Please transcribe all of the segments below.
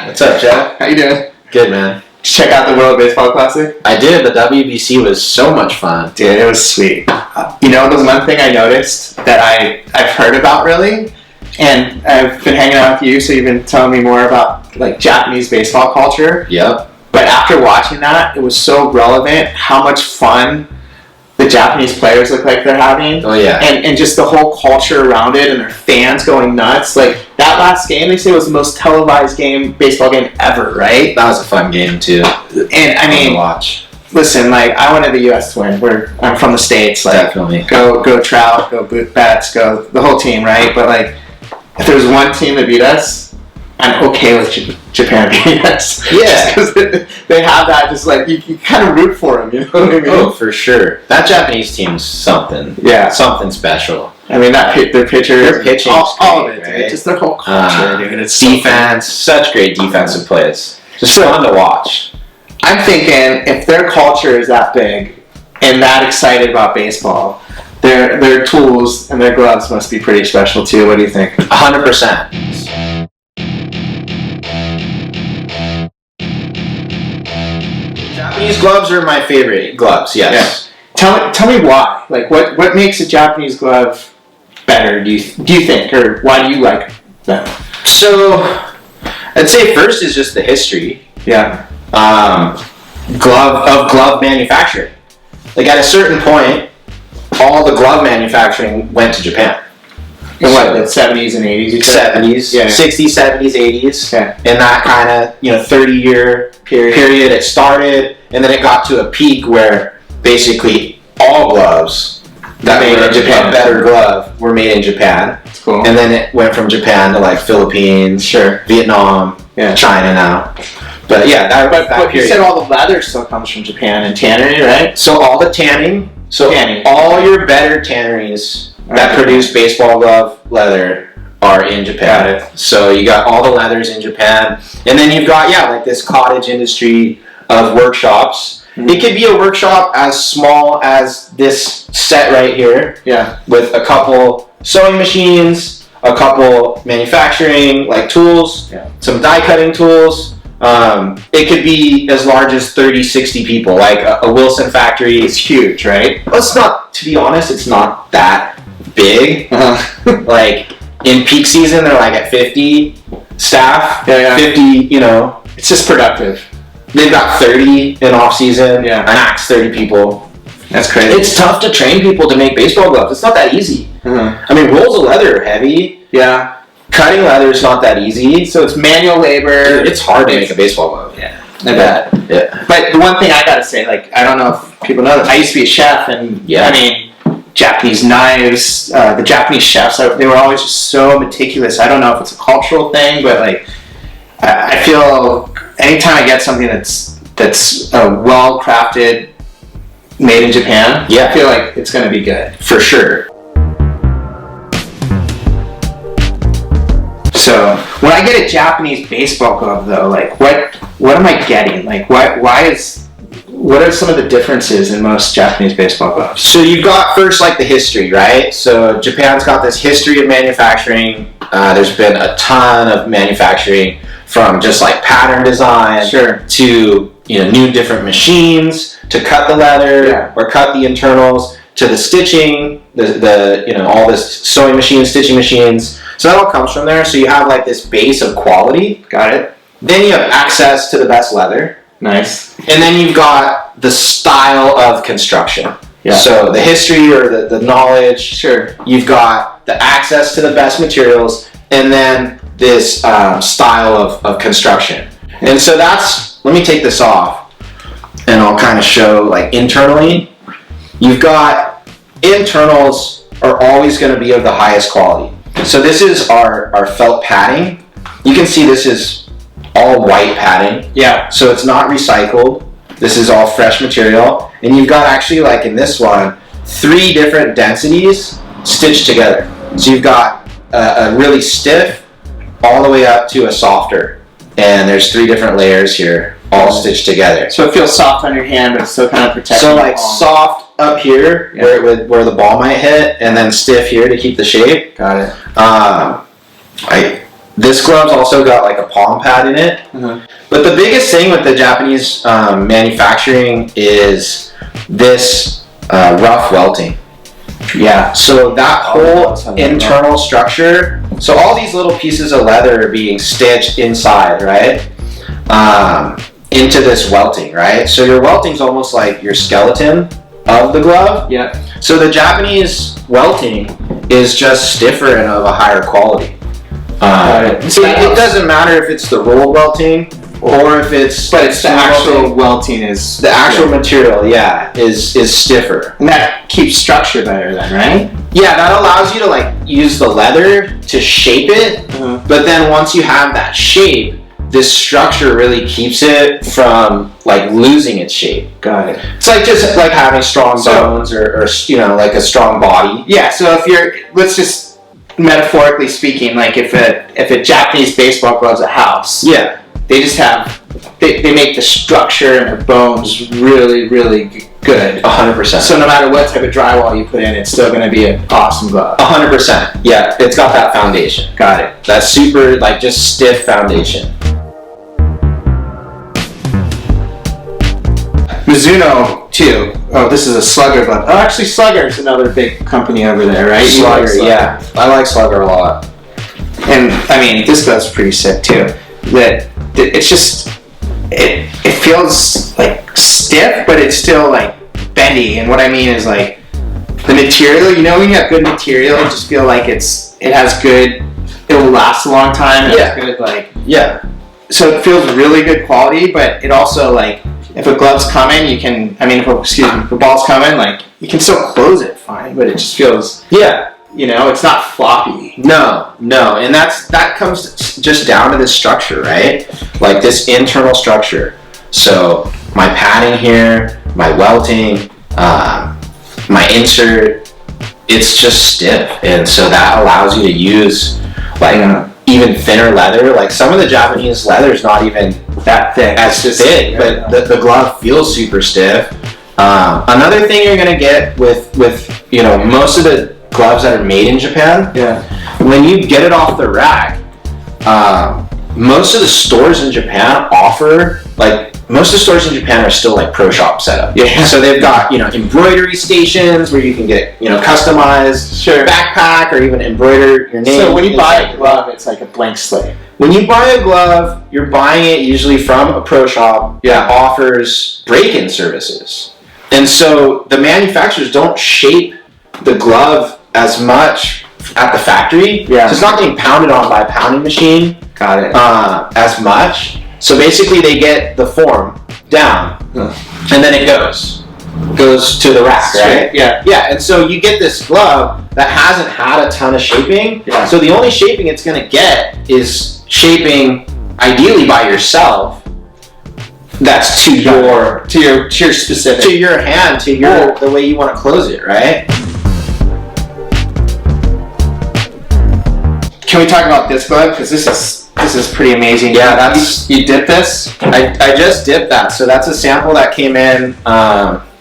What's up, Jeff? How you doing? Good, man. Did you check out the World Baseball Classic? I did. The WBC was so much fun. Dude, it was sweet. You know, the one thing I noticed that I've heard about really, and I've been hanging out with you, so you've been telling me more about like Japanese baseball culture. Yep. But after watching that, it was so relevant how much fun the Japanese players look like they're having. Oh, yeah. And just the whole culture around it and their fans going nuts. Like, that last game, they say, was the most televised baseball game ever, right? That was a fun game, too. And, I mean, watch. Listen, like, I wanted the U.S. to win. I'm from the States. Like, definitely. Go Trout, go Betts, go the whole team, right? But, like, if there's one team that beat us, I'm okay with Japan beating us. Yeah. Because they have that, just like, you kind of root for them, you know what I mean? Oh, for sure. That Japanese team's something. Yeah. Something special. I mean, their pitchers. Their pitching, all of it, right? dude. Just their whole culture, dude. It's defense, such great defensive plays. Just fun to watch. I'm thinking, if their culture is that big and that excited about baseball, their tools and their gloves must be pretty special too. What do you think? 100%. Japanese gloves are my favorite gloves, yes. Yeah. Tell me why. Like, what makes a Japanese glove better, do you think? Or why do you like them? So, I'd say first is just the history. Yeah. Glove manufacturing. Like, at a certain point, all the glove manufacturing went to Japan. In what, the 70s and 80s? 70s, yeah. 60s, 70s, 80s. Yeah. In that kind of, 30-year period it started, and then it got to a peak where basically all gloves that made in Japan, a better glove, were made in Japan. That's cool. And then it went from Japan to like Philippines, Vietnam, China now. But yeah, but you said all the leather still comes from Japan and tannery, right? So all the tanning, all your better tanneries that produce baseball glove leather are in Japan. So you got all the leathers in Japan, and then you've got like this cottage industry of workshops. Mm-hmm. It could be a workshop as small as this set right here, with a couple sewing machines, a couple manufacturing tools, some die cutting tools. It could be as large as 30, 60 people, like a Wilson factory. It's huge, right? To be honest, it's not that big. Like in peak season, they're like at 50 staff. 50, It's just productive. They've got 30 in off season. Max 30 people. That's crazy. It's tough to train people to make baseball gloves. It's not that easy. I mean, rolls of leather are heavy. Yeah. Cutting leather is not that easy. So it's manual labor. It's hard to make a baseball glove. Yeah. I bet. Yeah. But the one thing I gotta say, I don't know if people know this, I used to be a chef, and I mean, Japanese knives, the Japanese chefs, they were always just so meticulous. I don't know if it's a cultural thing, but I feel anytime I get something that's well crafted, made in Japan, I feel like it's gonna be good. For sure. So when I get a Japanese baseball glove, though, what am I getting? What are some of the differences in most Japanese baseball gloves? So you've got first the history, right? So Japan's got this history of manufacturing. There's been a ton of manufacturing, from just pattern design to new different machines to cut the leather or cut the internals, to the stitching, the all this sewing machines, stitching machines. So that all comes from there. So you have this base of quality. Got it. Then you have access to the best leather. Nice. And then you've got the style of construction. Yeah. So the history or the knowledge. Sure. You've got the access to the best materials, and then this style of construction. And so let me take this off, and I'll kind of show internally. You've got internals are always going to be of the highest quality. So this is our felt padding. You can see this is all white padding. Yeah. So it's not recycled. This is all fresh material. And you've got actually, in this one, 3 different densities stitched together. So you've got a really stiff all the way up to a softer. And there's 3 different layers here, all stitched together. So it feels soft on your hand, but it's still kind of protected. So soft up here, where the ball might hit, and then stiff here to keep the shape. Got it. This glove's also got like a palm pad in it. Mm-hmm. But the biggest thing with the Japanese manufacturing is this rough welting. Yeah. So that whole internal structure, so all these little pieces of leather are being stitched inside, right? Into this welting, right? So your welting's almost like your skeleton of the glove. Yeah. So the Japanese welting is just stiffer and of a higher quality. So it doesn't matter if it's the roll welting or if it's... But it's the actual welting is... The actual material, yeah, is stiffer. And that keeps structure better then, right? Yeah, that allows you to like use the leather to shape it, but then once you have that shape, this structure really keeps it from like losing its shape. Got it. It's like just like having strong bones or you know, like a strong body. Yeah, so if you're, let's just metaphorically speaking, like if a Japanese baseball glove's a house, yeah, they just have, they make the structure and the bones really, really good. 100%. So no matter what type of drywall you put in, it's still going to be an awesome glove. 100%. Yeah, it's got that foundation. Got it. That super, like just stiff foundation. Mizuno too. Oh, this is a Slugger glove. Oh, actually, Slugger is another big company over there, right? Slugger, yeah. I like Slugger a lot. And I mean, this glove's pretty sick too. That it's just it feels like stiff, but it's still like bendy. And what I mean is like the material. You know, when you have good material, you just feel like it has good. It will last a long time. It has good like So it feels really good quality, but it also like. If a glove's coming, you can. I mean, if a ball's coming, like you can still close it fine, but it just feels. Yeah. You know, it's not floppy. No, and that comes just down to this structure, right? Like this internal structure. So my padding here, my welting, my insert, it's just stiff, and so that allows you to use like even thinner leather. Like some of the Japanese leather is not even that thick, as thick, but the glove feels super stiff. Another thing you're gonna get with you know most of the gloves that are made in Japan, when you get it off the rack, most of the stores in Japan offer most of the stores in Japan are still like pro shop setup. Yeah. So they've got embroidery stations where you can get customized backpack or even embroider your name. So when you buy a glove, it's like a blank slate. When you buy a glove, you're buying it usually from a pro shop that offers break-in services. And so the manufacturers don't shape the glove as much at the factory. Yeah. So it's not getting pounded on by a pounding machine. Got it. As much. So basically they get the form down and then it goes to the rack, right? Yeah. Yeah, and so you get this glove that hasn't had a ton of shaping. Yeah. So the only shaping it's gonna get is shaping ideally by yourself. That's to your specific, to your hand, to your the way you want to close it, right? Can we talk about this glove? Because this is pretty amazing. Yeah, you dip this. I just dipped that, so that's a sample that came in.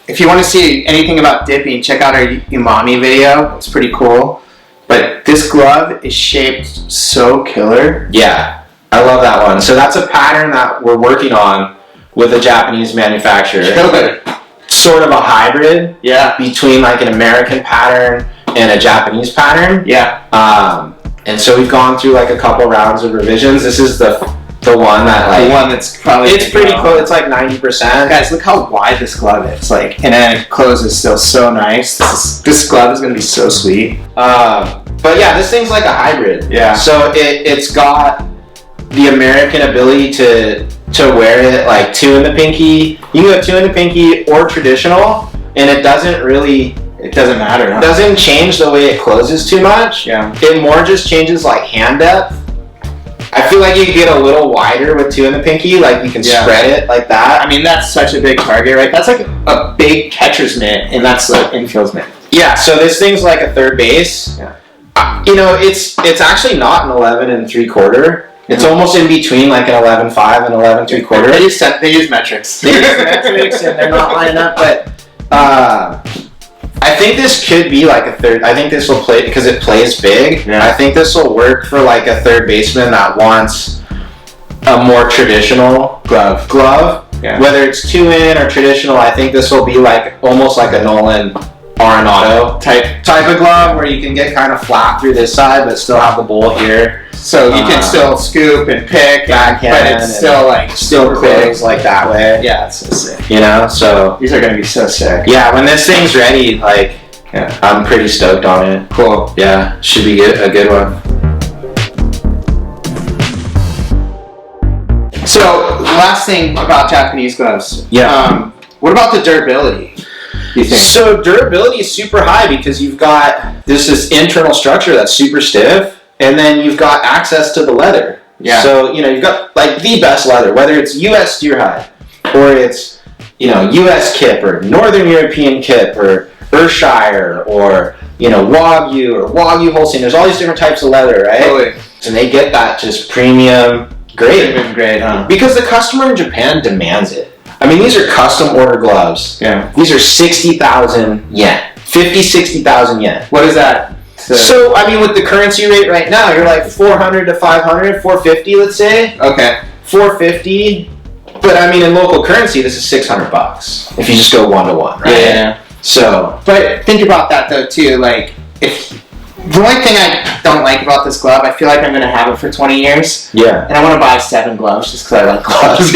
If you want to see anything about dipping, check out our umami video. It's pretty cool. But this glove is shaped so killer. Yeah, I love that one. So that's a pattern that we're working on with a Japanese manufacturer. Killer. Sort of a hybrid. Yeah. Between like an American pattern and a Japanese pattern. Yeah. And so we've gone through like a couple rounds of revisions. This is the one that like... The one that's probably... It's pretty close. It's like 90%. Guys, look how wide this glove is. Like, and then it closes still so nice. This glove is going to be so sweet. But yeah, this thing's like a hybrid. Yeah. So it's got the American ability to wear it like 2 in the pinky. You can go 2 in the pinky or traditional, and it doesn't really... It doesn't matter. It doesn't change the way it closes too much. Yeah. It more just changes like hand depth. I feel like you can get a little wider with 2 in the pinky, like you can spread it like that. I mean, that's such a big target, right? That's like a big catcher's mitt, and that's an infield's mitt. Yeah, so this thing's like a third base. Yeah. It's actually not an 11 3/4. It's almost in between like an 11.5 and 11 3/4. They use metrics. They use metrics and they're not lining up, but I I think this could be like a third. I think this will play because it plays big. Yeah. I think this will work for like a third baseman that wants a more traditional glove. Yeah. Whether it's 2-in or traditional, I think this will be like almost like a Nolan Arenado type of glove where you can get kind of flat through this side but still have the bowl here. So you can still scoop and pick, backhand, but it's still like still close like that way. Yeah, it's so sick. You know, so These are gonna be so sick. yeah, when this thing's ready, like Yeah. I'm pretty stoked on it. Cool. Yeah, should be a good one. So last thing about Japanese gloves. Yeah. What about the durability? You think? So durability is super high because you've got this internal structure that's super stiff, and then you've got access to the leather. Yeah. So you've got like the best leather, whether it's U.S. steer hide or it's U.S. kip or Northern European kip or Ayrshire or Wagyu or Wagyu Holstein. There's all these different types of leather, right? Totally. And they get that just premium grade. Premium grade, huh? Because the customer in Japan demands it. I mean, these are custom order gloves. Yeah. These are 60,000 yen. 60,000 yen. What is that? So, I mean, with the currency rate right now, you're like 400 to 500, 450, let's say. Okay. 450. But I mean, in local currency, this is $600 if you just go 1-to-1, right? Yeah. So, but think about that though too. Like, if the only thing I don't like about this glove, I feel like I'm gonna have it for 20 years. Yeah. And I want to buy 7 gloves just because I like gloves,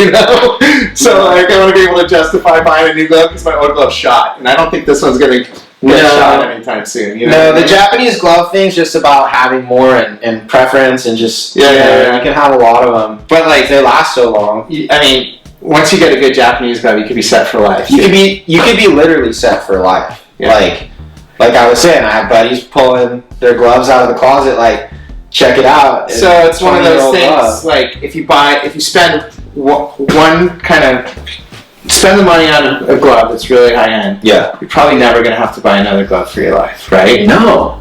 So like, I want to be able to justify buying a new glove because my old glove's shot, and I don't think this one's gonna get shot anytime soon. No, the Japanese glove thing's just about having more and preference and just you can have a lot of them, but like they last so long. I mean, once you get a good Japanese glove, you could be set for life. You could be literally set for life. Yeah. Like I was saying, I have buddies pulling their gloves out of the closet. Like, check it out. So it's one of those things. Glove. Like if you spend spend the money on a glove that's really high end. Yeah. You're probably never gonna have to buy another glove for your life, right? No.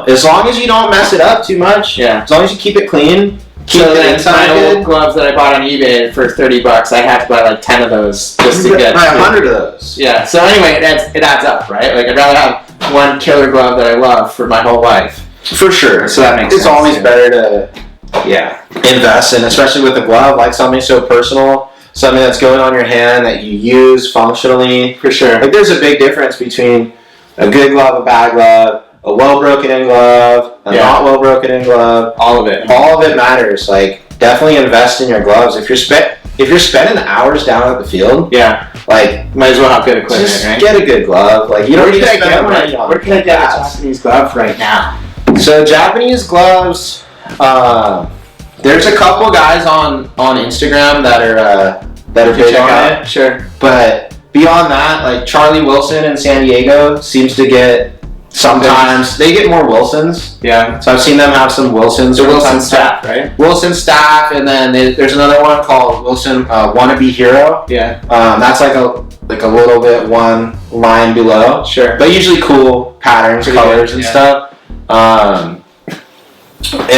As long as you don't mess it up too much. Yeah. As long as you keep it clean. So then my old gloves that I bought on eBay for $30, I had to buy like 10 of those just to get 100 of those. Yeah. So anyway, it adds up, right? Like I'd rather have one killer glove that I love for my whole life. For sure. So that makes sense. It's always better to invest in, especially with a glove, like something so personal, something that's going on your hand that you use functionally. For sure. Like there's a big difference between a good glove, a bad glove, a well broken in glove, a not well broken in glove. All of it matters. Like definitely invest in your gloves. If you're spending hours down at the field, like might as well have good equipment. Just right? get a good glove. Like you don't need to spend money on. Where can I get a Japanese glove right now? So Japanese gloves, there's a couple guys on Instagram that are big on it. Sure. But beyond that, like Charlie Wilson in San Diego seems to get. Sometimes they get more Wilsons. Yeah. So I've seen them have some Wilsons. The Wilson staff, right? Wilson staff, and then there's another one called Wilson Wannabe Hero. Yeah. That's like a little bit one line below. Sure. But usually cool patterns, colors, and stuff. And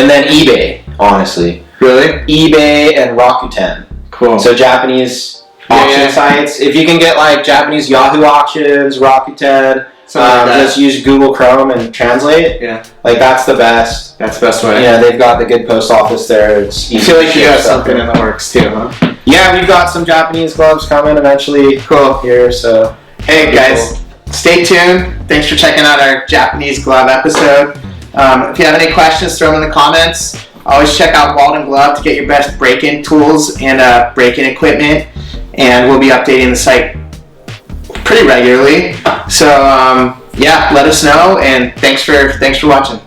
then eBay, honestly. Really? eBay and Rakuten. Cool. So Japanese auction sites. If you can get like Japanese Yahoo auctions, Rakuten. Just use Google Chrome and translate. Yeah. Like that's the best. That's the best way. Yeah, they've got the good post office there. It's easy. I feel like you got something in the works too, huh? Yeah, we've got some Japanese gloves coming eventually. Cool. Here, so hey guys, stay tuned. Thanks for checking out our Japanese glove episode. If you have any questions, throw them in the comments. Always check out Walden Glove to get your best break-in tools and break-in equipment. And we'll be updating the site pretty regularly. So let us know, and thanks for watching.